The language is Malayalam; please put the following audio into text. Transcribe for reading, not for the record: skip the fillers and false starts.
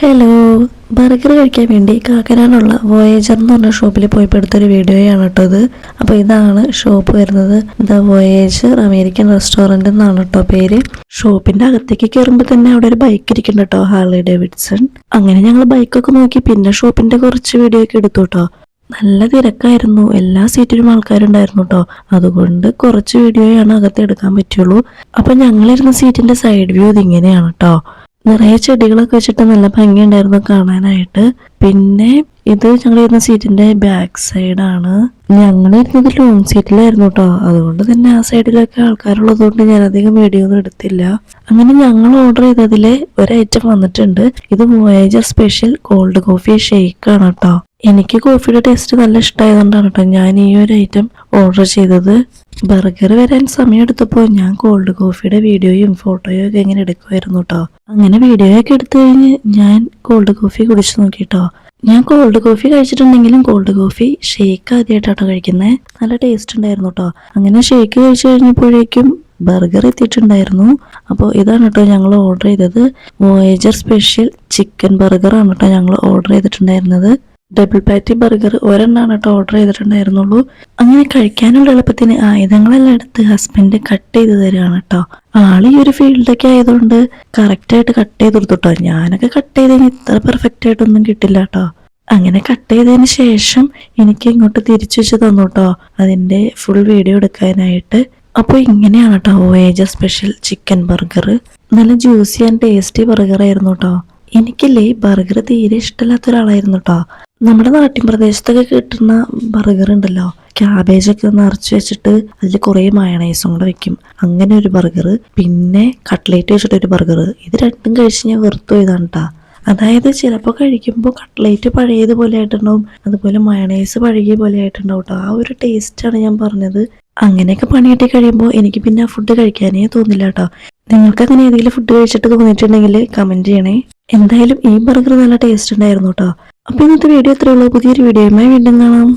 ഹലോ, ബർഗർ കഴിക്കാൻ വേണ്ടി കാക്കനാടുള്ള വോയേജർ എന്ന് പറഞ്ഞ ഷോപ്പിൽ പോയപ്പോൾ എടുത്തൊരു വീഡിയോയാണ് കേട്ടോ ഇത്. അപ്പോൾ ഇതാണ് ഷോപ്പ് വരുന്നത്. ദ വോയേജർ അമേരിക്കൻ റെസ്റ്റോറൻറ്റ് എന്നാണ് കേട്ടോ പേര്. ഷോപ്പിന്റെ അകത്തേക്ക് കയറുമ്പോൾ തന്നെ അവിടെ ഒരു ബൈക്ക് ഇരിക്കുന്നുണ്ട് കേട്ടോ, ഹാർലി ഡേവിഡ്സൺ. അങ്ങനെ ഞങ്ങൾ ബൈക്കൊക്കെ നോക്കി പിന്നെ ഷോപ്പിന്റെ കുറച്ച് വീഡിയോ ഒക്കെ എടുത്തു കേട്ടോ. നല്ല തിരക്കായിരുന്നു, എല്ലാ സീറ്റിലും ആൾക്കാരുണ്ടായിരുന്നു കേട്ടോ. അതുകൊണ്ട് കുറച്ച് വീഡിയോയാണ് അകത്ത് എടുക്കാൻ പറ്റുള്ളൂ. അപ്പൊ ഞങ്ങളിരുന്ന സീറ്റിന്റെ സൈഡ് വ്യൂ ഇതിങ്ങനെയാണ് കേട്ടോ. നിറയെ ചെടികളൊക്കെ വെച്ചിട്ട് നല്ല ഭംഗിയുണ്ടായിരുന്നു കാണാനായിട്ട്. പിന്നെ ഇത് ഞങ്ങളിരുന്ന സീറ്റിന്റെ ബാക്ക് സൈഡാണ്. ഞങ്ങളിരുന്നത് ലോങ് സീറ്റിലായിരുന്നു കേട്ടോ. അതുകൊണ്ട് തന്നെ ആ സൈഡിലൊക്കെ ആൾക്കാരുള്ളത് കൊണ്ട് ഞാൻ അധികം വീഡിയോ ഒന്നും എടുത്തില്ല. അങ്ങനെ ഞങ്ങൾ ഓർഡർ ചെയ്തതിലെ ഒരു ഐറ്റം വന്നിട്ടുണ്ട്. ഇത് Voyager special called coffee shake ആണ് കേട്ടോ. എനിക്ക് കോഫിയുടെ ടേസ്റ്റ് നല്ല ഇഷ്ടമായതുകൊണ്ടാണ് കേട്ടോ ഞാൻ ഈ ഒരു ഐറ്റം ഓർഡർ ചെയ്തത്. ബർഗർ വരാൻ സമയം എടുത്തപ്പോൾ ഞാൻ കോൾഡ് കോഫിയുടെ വീഡിയോയും ഫോട്ടോയും ഒക്കെ ഇങ്ങനെ എടുക്കുമായിരുന്നു കേട്ടോ. അങ്ങനെ വീഡിയോ ഒക്കെ എടുത്തു കഴിഞ്ഞ് ഞാൻ കോൾഡ് കോഫി കുടിച്ചു നോക്കിട്ടോ. ഞാൻ കോൾഡ് കോഫി കഴിച്ചിട്ടുണ്ടെങ്കിലും കോൾഡ് കോഫി ഷേക്ക് ആദ്യമായിട്ടാട്ടോ കഴിക്കുന്നത്. നല്ല ടേസ്റ്റ് ഉണ്ടായിരുന്നു കേട്ടോ. അങ്ങനെ ഷേക്ക് കഴിച്ചു കഴിഞ്ഞപ്പോഴേക്കും ബർഗർ എത്തിയിട്ടുണ്ടായിരുന്നു. അപ്പോൾ ഇതാണ് കേട്ടോ ഞങ്ങൾ ഓർഡർ ചെയ്തത്. വോയേജർ സ്പെഷ്യൽ ചിക്കൻ ബർഗറാണ് കേട്ടോ ഞങ്ങൾ ഓർഡർ ചെയ്തിട്ടുണ്ടായിരുന്നത്. ഡബിൾ പാറ്റി ബർഗർ ഒരെണ്ണാണ് കേട്ടോ ഓർഡർ ചെയ്തിട്ടുണ്ടായിരുന്നുള്ളൂ. അങ്ങനെ കഴിക്കാനുള്ള എളുപ്പത്തിന് ആയുധങ്ങളെല്ലാം എടുത്ത് ഹസ്ബൻഡ് കട്ട് ചെയ്ത് തരികയാണ് കേട്ടോ. ആള് ഈ ഒരു ഫീൽഡൊക്കെ ആയതുകൊണ്ട് കറക്റ്റായിട്ട് കട്ട് ചെയ്ത് കൊടുത്തു കേട്ടോ. ഞാനൊക്കെ കട്ട് ചെയ്തതിന് ഇത്ര പെർഫെക്റ്റ് ആയിട്ടൊന്നും കിട്ടില്ല കേട്ടോ. അങ്ങനെ കട്ട് ചെയ്തതിന് ശേഷം എനിക്ക് ഇങ്ങോട്ട് തിരിച്ചു വെച്ച് തന്നു കേട്ടോ അതിന്റെ ഫുൾ വീഡിയോ എടുക്കാനായിട്ട്. അപ്പോൾ ഇങ്ങനെയാണ് കേട്ടോ വോയേജർ സ്പെഷ്യൽ ചിക്കൻ ബർഗർ. നല്ല ജ്യൂസി ആൻഡ് ടേസ്റ്റി ബർഗർ ആയിരുന്നു കേട്ടോ. എനിക്കല്ലേ ബർഗർ തീരെ ഇഷ്ടമില്ലാത്ത ഒരാളായിരുന്നു കേട്ടോ. നമ്മുടെ നാട്ടിൻ പ്രദേശത്തൊക്കെ കിട്ടുന്ന ബർഗർ ഉണ്ടല്ലോ, ക്യാബേജൊക്കെ നിറച്ച് വെച്ചിട്ട് അതിൽ കുറേ മയണൈസും കൂടെ വെക്കും, അങ്ങനെ ഒരു ബർഗർ. പിന്നെ കട്ട്ലേറ്റ് വെച്ചിട്ടൊരു ബർഗർ. ഇത് രണ്ടും കഴിച്ച് ഞാൻ വെറുത്തു പോയതാണ് കേട്ടോ. അതായത് ചിലപ്പോൾ കഴിക്കുമ്പോൾ കട്ട്ലേറ്റ് പഴയതുപോലെ ആയിട്ടുണ്ടാവും, അതുപോലെ മയണൈസ് പഴകിയ പോലെ ആയിട്ടുണ്ടാവും കേട്ടോ. ആ ഒരു ടേസ്റ്റാണ് ഞാൻ പറഞ്ഞത്. അങ്ങനെയൊക്കെ പണിയാട്ടി കഴിയുമ്പോൾ എനിക്ക് പിന്നെ ആ ഫുഡ് കഴിക്കാനേ തോന്നില്ല കേട്ടോ. നിങ്ങൾക്ക് അങ്ങനെ ഏതെങ്കിലും ഫുഡ് കഴിച്ചിട്ട് തോന്നിയിട്ടുണ്ടെങ്കിൽ കമന്റ് ചെയ്യണേ. എന്തായാലും ഈ ബർഗർ നല്ല ടേസ്റ്റ് ഉണ്ടായിരുന്നു കേട്ടോ. അപ്പൊ ഇന്നത്തെ വീഡിയോ ഇത്രയേ ഉള്ളൂ. പുതിയൊരു വീഡിയോയുമായി വീണ്ടും കാണാം.